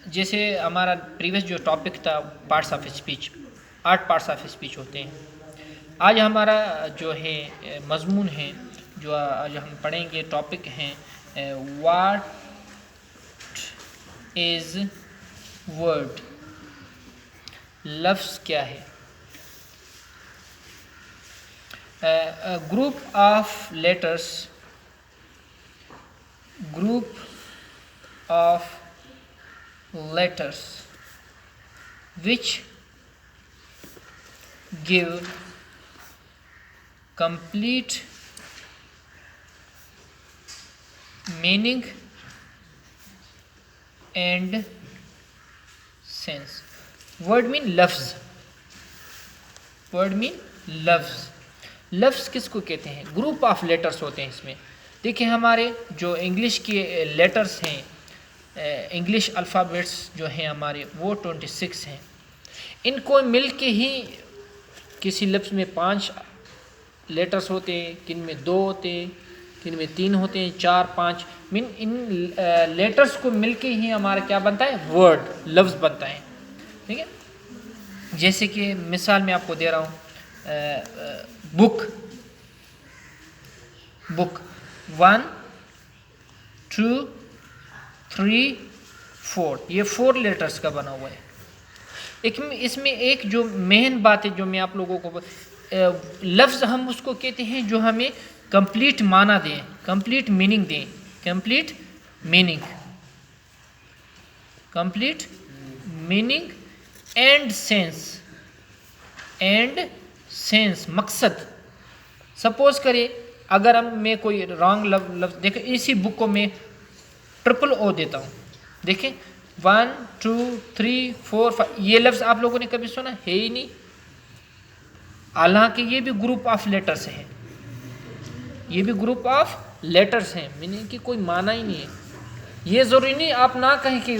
जैसे हमारा प्रीवियस जो टॉपिक था parts of speech, 8 parts of speech होते हैं। आज हमारा जो है मजमून है, जो आज हम पढ़ेंगे, टॉपिक हैं व्हाट इज़ वर्ड, लफ्ज़ क्या है। Group of letters, group of letters which give complete meaning and sense. Word mean लफ्ज़, word mean लफ्ज़। लफ्ज़ किसको कहते हैं? ग्रुप ऑफ लेटर्स होते हैं इसमें। देखिए हमारे जो इंग्लिश के लेटर्स हैं, इंग्लिश अल्फ़ाबेट्स जो हैं हमारे, वो 26 हैं। इनको मिल के ही किसी लफ्ज़ में 5 लेटर्स होते हैं, किन में 2 होते हैं, किन में 3 होते हैं, 4, 5। मीन इन लेटर्स को मिल के ही हमारा क्या बनता है? वर्ड, लफ्ज़ बनता है। ठीक है, जैसे कि मिसाल मैं आपको दे रहा हूँ, बुक, बुक 1 2 3 4, ये 4 लेटर्स का बना हुआ है। इसमें एक जो मेन बात है, जो मैं आप लोगों को, लफ्ज़ हम उसको कहते हैं जो हमें कंप्लीट माना दें, कंप्लीट मीनिंग दें, complete meaning, complete meaning and sense, and sense, मकसद। सपोज करें अगर मैं कोई रॉन्ग लफ्ज़ देखें, इसी बुक को मैं ट्रिपल ओ देता हूँ, देखें 1 2 3 4 5, ये लफ्ज़ आप लोगों ने कभी सुना है ही नहीं। हालांकि ये भी ग्रुप ऑफ लेटर्स हैं, ये भी ग्रुप ऑफ लेटर्स हैं, मीनिंग कि कोई माना ही नहीं है। ये ज़रूरी नहीं आप ना कहें कि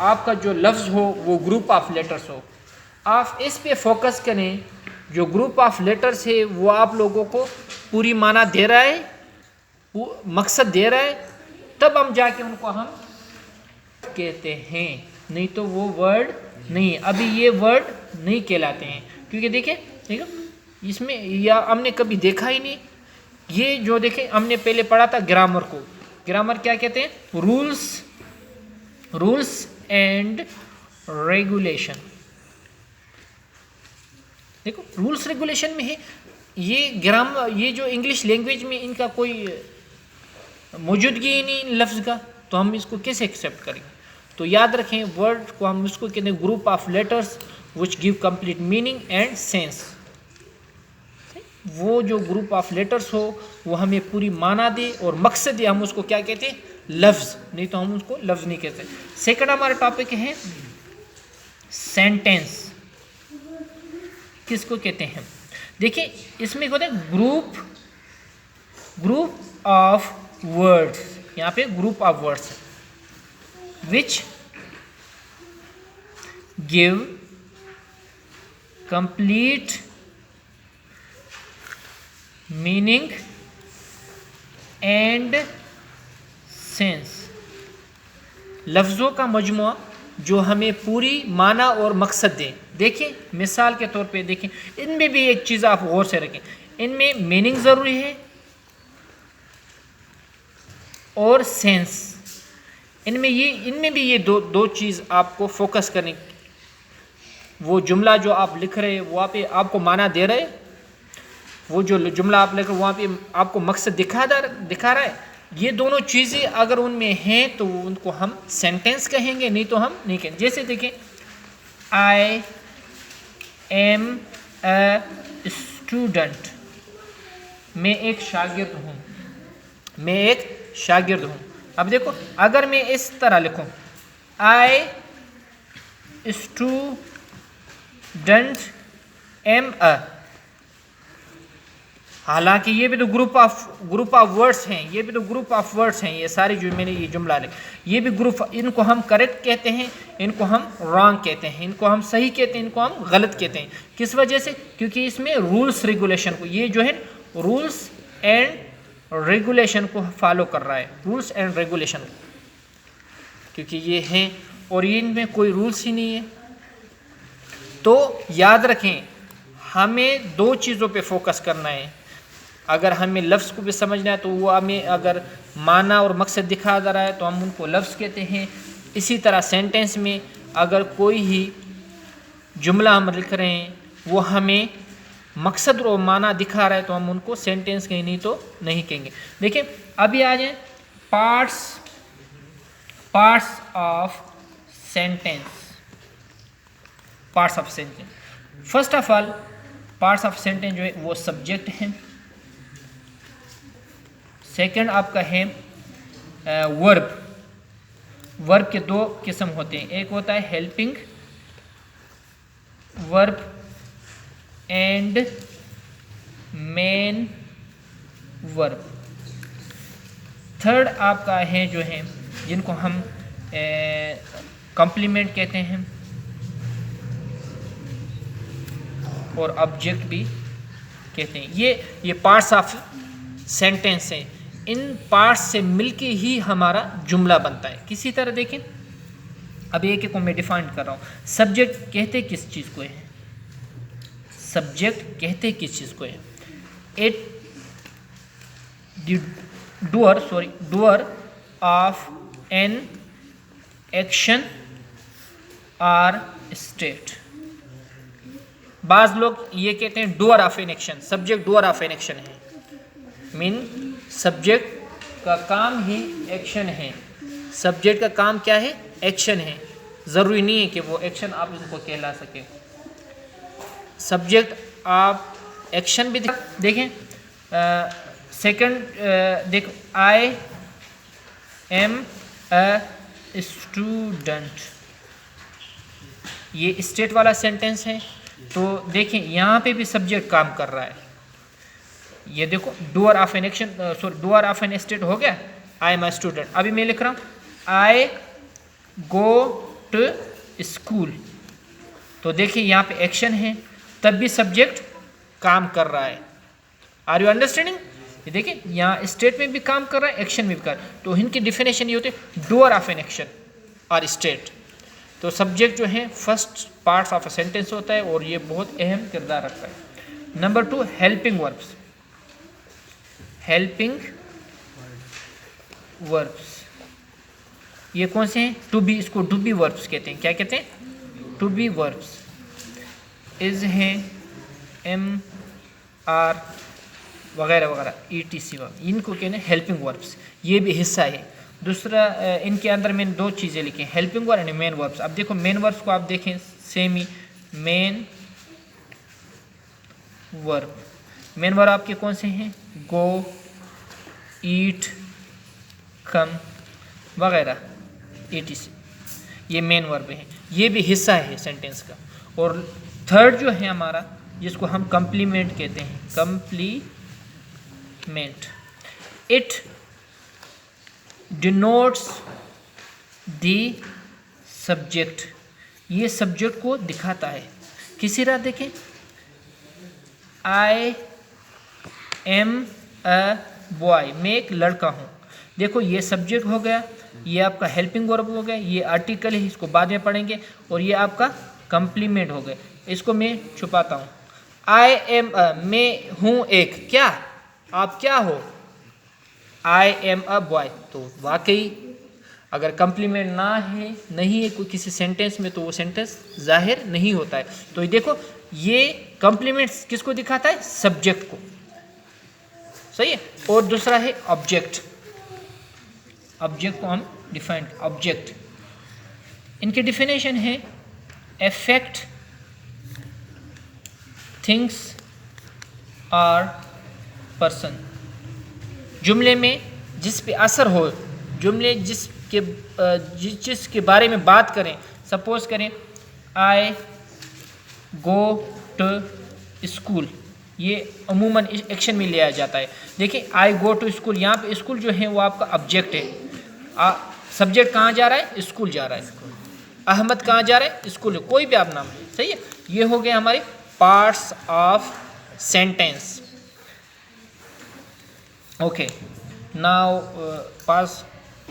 आपका जो लफ्ज़ हो वो ग्रुप ऑफ लेटर्स हो। आप इस पे फोकस करें, जो ग्रुप ऑफ लेटर्स है वो आप लोगों को पूरी माना दे रहा है, वो मकसद दे रहा है, तब हम जाके उनको हम कहते हैं, नहीं तो वो वर्ड नहीं। अभी ये वर्ड नहीं कहलाते हैं, क्योंकि देखें, ठीक है, इसमें या हमने कभी देखा ही नहीं। ये जो देखें, हमने पहले पढ़ा था ग्रामर को। ग्रामर क्या कहते हैं? Rules, rules and regulation. देखो रूल्स रेगुलेशन में है ये ग्रामर, ये जो इंग्लिश लैंग्वेज में इनका कोई मौजूदगी ही नहीं लफ्ज़ का, तो हम इसको कैसे एक्सेप्ट करेंगे? तो याद रखें, वर्ड को हम उसको कहते हैं group of letters which give complete meaning and sense. वो जो ग्रुप ऑफ लेटर्स हो वो हमें पूरी माना दे और मकसद दे, हम उसको क्या कहते हैं? लफ्ज़, नहीं तो हम उसको लफ्ज़ नहीं कहते। सेकंड हमारा टॉपिक है सेंटेंस। किसको कहते हैं? देखिए इसमें होता है ग्रुप, ग्रुप ऑफ वर्ड्स, यहाँ पे group of words which give complete meaning and sense. लफ्ज़ों का मजमुआ जो हमें पूरी माना और मकसद दे। देखिए मिसाल के तौर पे देखें, इनमें भी एक चीज़ आप गौर से रखें, इनमें मीनिंग ज़रूरी है और सेंस। इनमें भी ये दो चीज़ आपको फोकस करनी। वो जुमला जो आप लिख रहे हैं वहाँ पे आपको माना दे रहे, वो जो जुमला आप लिख रहे वहाँ पे आपको मकसद दिखा रहा है। ये दोनों चीज़ें अगर उनमें हैं तो उनको हम सेंटेंस कहेंगे, नहीं तो हम नहीं कहेंगे। जैसे देखें, आई एम अ स्टूडेंट, मैं एक शागिर्द हूँ, मैं एक शागिर्द हूँ। अब देखो अगर मैं इस तरह लिखूँ, आई स्टूडेंट एम अ, हालांकि ये भी तो ग्रुप ऑफ वर्ड्स हैं, ये भी तो ग्रुप ऑफ वर्ड्स हैं, ये सारी जो मैंने ये जुमला लिखा ये भी ग्रुप। इनको हम करेक्ट कहते हैं, इनको हम रॉन्ग कहते हैं, इनको हम सही कहते हैं, इनको हम गलत कहते हैं। किस वजह से? क्योंकि इसमें रूल्स रेगुलेशन को, ये जो है रूल्स एंड रेगुलेशन को फॉलो कर रहा है, रूल्स एंड रेगुलेशन, क्योंकि ये हैं और ये इनमें कोई रूल्स ही नहीं है। तो याद रखें, हमें दो चीज़ों पे फोकस करना है। अगर हमें लफ्ज़ को भी समझना है तो वो हमें अगर माना और मकसद दिखा जा रहा है तो हम उनको लफ्ज़ कहते हैं। इसी तरह सेंटेंस में अगर कोई ही जुमला हम लिख रहे हैं वो हमें मकसद और माना दिखा रहा है तो हम उनको सेंटेंस कहें, नहीं तो नहीं कहेंगे। देखिए अभी आ जाए parts of sentence. Parts of sentence, first of all parts of sentence जो है वो सब्जेक्ट है। सेकंड आपका है वर्ब। वर्ब के दो किस्म होते हैं, एक होता है helping verb and main verb. Third आपका है जो है जिनको हम कॉम्प्लीमेंट कहते हैं और ऑब्जेक्ट भी कहते हैं। ये पार्ट्स ऑफ सेंटेंस हैं। इन पार्ट्स से मिलके ही हमारा जुमला बनता है। किसी तरह देखें, अब एक एक को मैं डिफाइन कर रहा हूँ। सब्जेक्ट कहते किस चीज़ को है? सब्जेक्ट कहते किस चीज़ को है? It doer of an action or state. बाज लोग ये कहते हैं doer of an action, subject doer of an action है, मीन सब्जेक्ट का काम ही एक्शन है। सब्जेक्ट का काम क्या है? एक्शन है। ज़रूरी नहीं है कि वो एक्शन आप उनको कहला सके। सब्जेक्ट आप एक्शन भी देखें। सेकंड देखो, आई एम अ स्टूडेंट, ये स्टेट वाला सेंटेंस है। तो देखें यहाँ पे भी सब्जेक्ट काम कर रहा है। ये देखो doer of an action, sorry doer of an state हो गया, आई एम अ स्टूडेंट। अभी मैं लिख रहा हूँ आई गो टू स्कूल, तो देखिए यहाँ पे एक्शन है, तब भी सब्जेक्ट काम कर रहा है। Are you understanding? ये देखिए यहाँ स्टेट में भी काम कर रहा है, एक्शन में भी कर रहा है। तो इनकी डिफिनेशन ये होती है डूअर ऑफ एन एक्शन और स्टेट। तो सब्जेक्ट जो है first parts of a sentence होता है और ये बहुत अहम किरदार रखता है। Number 2 helping verbs. Helping verbs ये कौन से हैं? टू बी, इसको टू बी वर्ब्स कहते हैं। क्या कहते हैं? To be verbs. इज हैं, एम आर वगैरह वगैरह, ETC वर्ब, इनको कहते हैं हेल्पिंग वर्ब्स। ये भी हिस्सा है। दूसरा इनके अंदर मैंने दो चीज़ें लिखी हैं, helping verb and main verbs. अब देखो मेन वर्ब्स को आप देखें सेम ही, मेन वर्ब। मेन वर्ब आपके कौन से हैं? गो, ईट, कम वगैरह, ETC, ये मेन वर्ब है। ये भी हिस्सा है सेंटेंस का। और थर्ड जो है हमारा, जिसको हम कम्प्लीमेंट कहते हैं, complement. It denotes the subject, ये सब्जेक्ट को दिखाता है। किसी तरह देखें, आई एम अ बॉय, मैं एक लड़का हूँ। देखो ये सब्जेक्ट हो गया, ये आपका हेल्पिंग वर्ब हो गया, ये आर्टिकल है, इसको बाद में पढ़ेंगे, और ये आपका कम्प्लीमेंट हो गया। इसको मैं छुपाता हूँ। आई एम अ, मैं हूँ एक, क्या आप क्या हो? I am a boy. तो वाकई अगर कम्प्लीमेंट ना है, नहीं है कोई किसी सेंटेंस में, तो वो सेंटेंस जाहिर नहीं होता है। तो देखो ये कम्प्लीमेंट किसको दिखाता है? सब्जेक्ट को। सही है। और दूसरा है ऑब्जेक्ट। ऑब्जेक्ट को हम डिफाइन, ऑब्जेक्ट इनकी डिफिनेशन है एफेक्ट थिंग्स और पर्सन। जुमले में जिस पे असर हो, जुमले जिस चीज़ के बारे में बात करें, सपोज करें आई गो टू स्कूल, ये अमूमन एक्शन में लिया जाता है। देखिए आई गो टू स्कूल, यहाँ पे स्कूल जो है वो आपका ऑब्जेक्ट है। सब्जेक्ट कहाँ जा रहा है? स्कूल जा रहा है। अहमद कहाँ जा रहा है? स्कूल। कोई भी आप नाम है, सही है। ये हो गए हमारे parts of sentence. Okay, now pass